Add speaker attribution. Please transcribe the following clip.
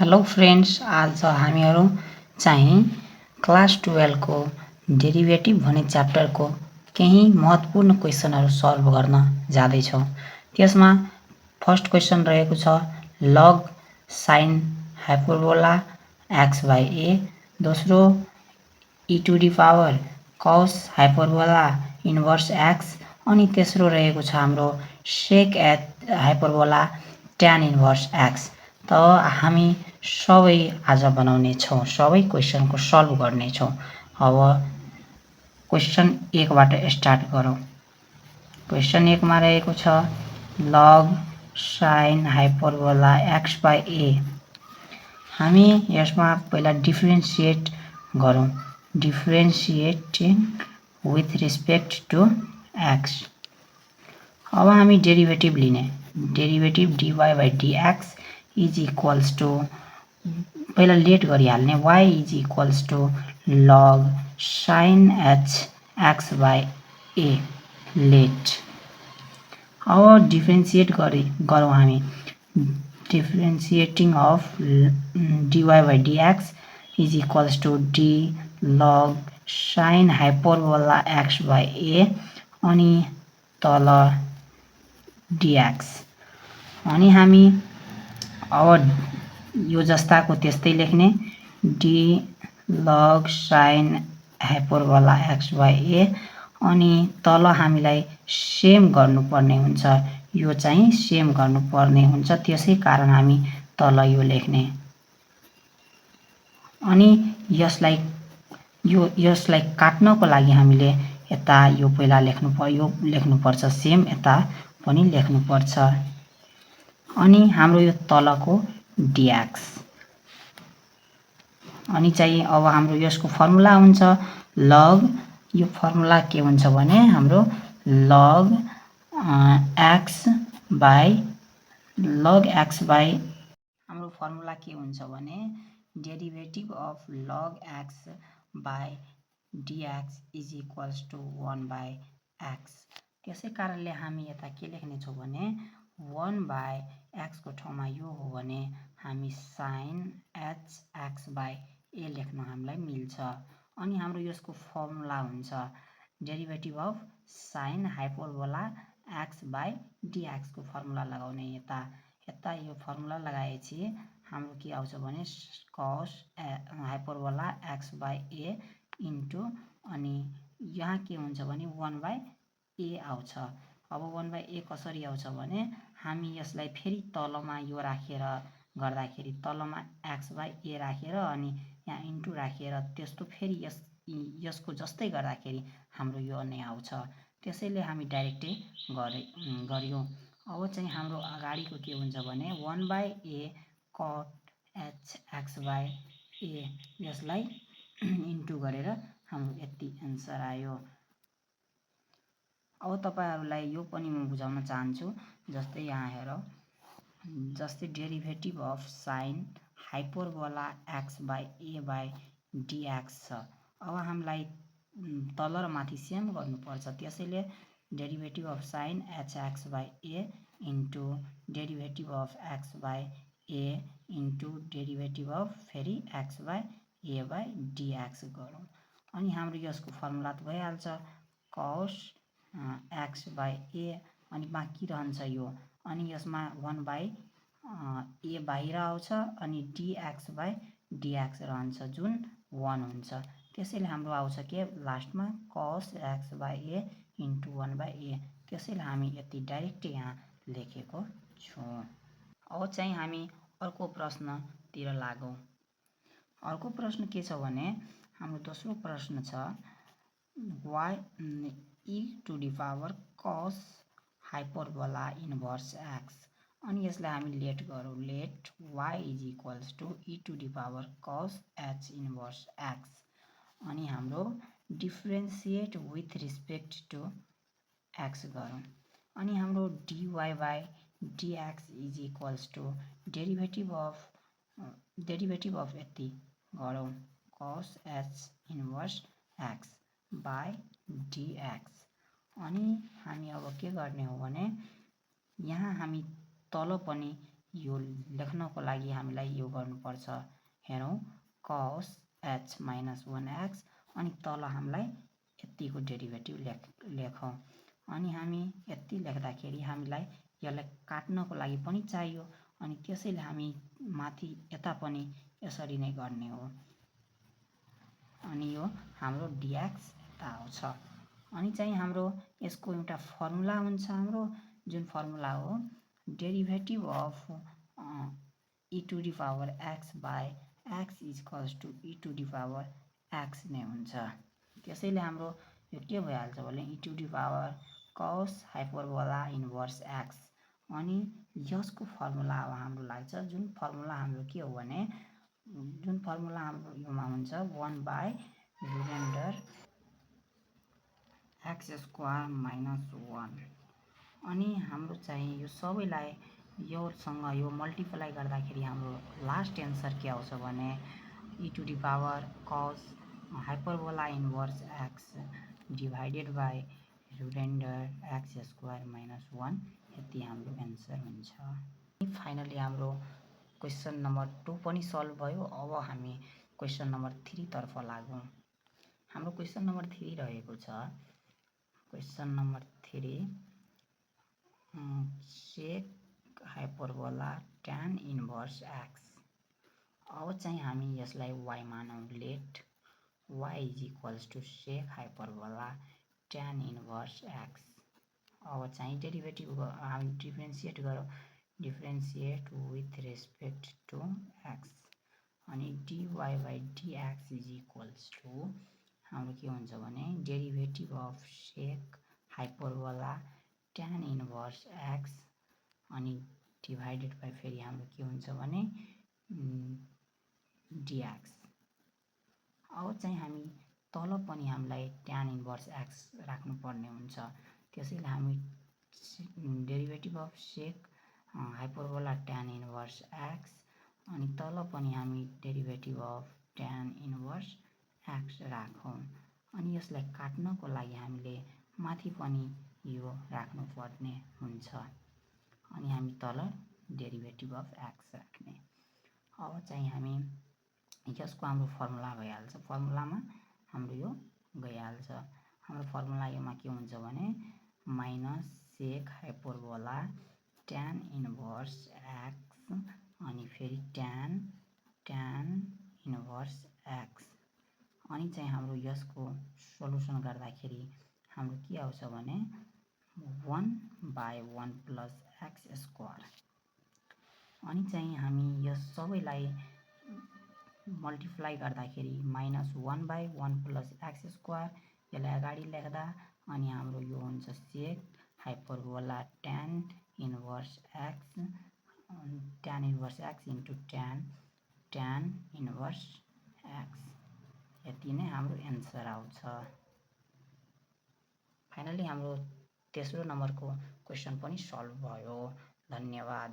Speaker 1: Hello friends, आज हामीहरू चाहिँ क्लास 12 को डेरिभेटिभ भन्ने च्याप्टरको केही महत्त्वपूर्ण क्वेसनहरू सल्भ गर्न जाँदैछौँ। त्यसमा फर्स्ट क्वेसन रहेको छ log sine hyperbola X by A, दोस्रो E to the power cos hyperbola inverse x, अनि तेस्रो रहेको छ हाम्रो sec at hyperbola tan inverse X. त हामी सबै आज बनाउने छौँ, सबै क्वेसनको सल्भ गर्ने छौँ। अब क्वेसन 1 बाट स्टार्ट गरौँ। क्वेसन 1 मा रहेको छ log sine hyperbola X by A. हामी यसमा पहिला डिफ्रेन्सिएट गरौँ, differentiating with respect to X. अब हामी डेरिभेटिभ लिने, derivative dy by dx is equals to पहिला लेट गरिहाल्ने y is equals to log sine H X by A let. अब डिफ्रेन्सिएट गरौँ हामी, differentiating of dy by dx is equals to d log sine hyperbola X by A अनि तल dx। अनि हामी अब यो जस्ताको त्यस्तै लेख्ने d log sine hyperbola X by A अनि तल हामीलाई सेम गर्नुपर्ने हुन्छ, यो चाहिँ सेम गर्नुपर्ने हुन्छ, त्यसै कारण हामी तल यो लेख्ने। अनि यसलाई काट्नको लागि हामीले यता यो पहिला लेख्नुपर्छ सेम, यता पनि लेख्नुपर्छ। अनि हाम्रो यो तलको dx। अनि चाहिँ अब हाम्रो यसको फर्मुला हुन्छ लग, यो फर्मुला के हुन्छ भने हाम्रो लग एक्स बाई हाम्रो फर्मुला के हुन्छ भने derivative of log x by dx is equals to 1 by x. त्यसै कारणले हामी यता के लेख्ने छौँ भने 1 बाई एक्सको ठाउँमा यो हो भने हामी साइन एच एक्स बाई ए लेख्न हामीलाई मिल्छ। अनि हाम्रो यसको फर्मुला हुन्छ derivative of sign hyperbola X by dx को फर्मुला लगाउने। यता यो फर्मुला लगाएपछि हाम्रो के आउँछ भने कस hyperbola X by A into अनि यहाँ के हुन्छ भने 1 बाई ए आउँछ। अब 1 बाई ए कसरी आउँछ भने हामी यसलाई फेरि तलमा यो राखेर गर्दाखेरि तलमा एक्स बाई ए राखेर अनि यहाँ इन्टु राखेर त्यस्तो फेरि यसको जस्तै गर्दाखेरि हाम्रो यो नै आउँछ। त्यसैले हामी डाइरेक्टै गर्यौँ। अब चाहिँ हाम्रो अगाडिको के हुन्छ भने 1 by A cot H X by A, यसलाई इन्टु गरेर हाम्रो यति एन्सर आयो। अब तपाईहरुलाई यो पनि म बुझाउन चाहन्छु, जस्तै यहाँ हेरौँ, जस्तै derivative of sign hyperbola X by A by dx छ। अब हामीलाई तल र माथि सेम गर्नुपर्छ, त्यसैले derivative of sine H X by A into derivative of X by A into derivative of फेरि X by A by dx गरौँ। अनि हाम्रो यसको फर्मुला त भइहाल्छ कस एक्स बाई ए अनि बाँकी रहन्छ यो, अनि यसमा 1 बाई ए बाहिर आउँछ अनि dx बाई dx रहन्छ जुन 1 हुन्छ। त्यसैले हाम्रो आउँछ के लास्टमा cos X by A into 1 by A. त्यसैले हामी यति डाइरेक्टै यहाँ लेखेको छौँ। अब चाहिँ हामी अर्को प्रश्नतिर लागौँ। अर्को प्रश्न के छ भने हाम्रो दोस्रो प्रश्न छ y e to the power cos hyperbola inverse x. अनि यसलाई हामी लेट गरौँ, let y is equals to e to the power cos h inverse x. अनि हाम्रो differentiate with respect to x गरौँ। अनि हाम्रो dy by dx is equals to derivative of यति गरौँ cos h inverse x by dx। अनि हामी अब के गर्ने हो भने यहाँ हामी तल पनि यो लेख्नको लागि हामीलाई यो गर्नुपर्छ। हेरौँ cos h - 1x अनि तल हामीलाई यतिको डेरिभेटिभ लेखौँ। अनि हामी यति लेख्दाखेरि हामीलाई यसलाई काट्नको लागि पनि चाहियो अनि त्यसैले हामी माथि यता पनि यसरी नै गर्ने हो। अनि यो हाम्रो dx यता आउँछ। अनि चाहिँ हाम्रो यसको एउटा फर्मुला हुन्छ हाम्रो जुन फर्मुला हो derivative of e to the power x by x equals to e to the power x नै हुन्छ। त्यसैले हाम्रो यो के भइहाल्छ भने e to the power cos hyperbola inverse x अनि यसको फर्मुला अब हाम्रो लाग्छ जुन फर्मुला हाम्रो के हो भने जुन फर्मुला हाम्रो योमा हुन्छ 1 by reminder x square minus 1 अनि हाम्रो चाहिँ यो सबैलाई योसँग यो मल्टिप्लाई गर्दाखेरि हाम्रो लास्ट एन्सर के आउँछ भने e to the power cos hyperbola inverse x divided by reminder x square minus 1 यति हाम्रो एन्सर हुन्छ। फाइनली हाम्रो क्वेसन नम्बर 2 पनि सल्भ भयो। अब हामी क्वेसन नम्बर 3 तर्फ लागौँ। हाम्रो क्वेसन नम्बर 3 रहेको छ question number 3 sec hyperbola tan inverse x। अब चाहिँ हामी यसलाई y मानौँ। Let y is equals to sec hyperbola tan inverse x। अब चाहिँ डेरिभेटिभ हामी डिफ्रेन्सिएट गरौँ। Differentiate with respect to x अनि dy by dx is equals to हाम्रो के हुन्छ भने derivative of sec hyperbola tan inverse x अनि डिभाइडेड बाई फेरि हाम्रो के हुन्छ भने dx। अब चाहिँ हामी तल पनि हामीलाई tan इन्भर्स x राख्नुपर्ने हुन्छ। त्यसैले हामी derivative of sec hyperbola tan inverse x अनि तल पनि हामी derivative of tan inverse x राखौँ। अनि यसलाई काट्नको लागि हामीले माथि पनि यो राख्नुपर्ने हुन्छ अनि हामी तल डेरिभेटिभ अफ x राख्ने। अब चाहिँ हामी यसको हाम्रो फर्मुला भइहाल्छ। फर्मुलामा हाम्रो यो गइहाल्छ। हाम्रो फर्मुला योमा के हुन्छ भने minus sec hyperbola tan inverse x अनि फेरि tan इन्भर्स x अनि चाहिँ हाम्रो यसको सोलुसन गर्दाखेरि हाम्रो के आउँछ भने 1 बाई 1 प्लस x स्क्वायर अनि चाहिँ हामी यस सबैलाई मल्टिप्लाई गर्दाखेरि minus 1 by 1 plus x square यसलाई अगाडि लेख्दा अनि हाम्रो यो हुन्छ sec hyperbola tan inverse x into tan inverse x यति नै हाम्रो एन्सर आउँछ। फाइनली हाम्रो तेस्रो नम्बरको क्वेसन पनि सल्भ भयो। धन्यवाद।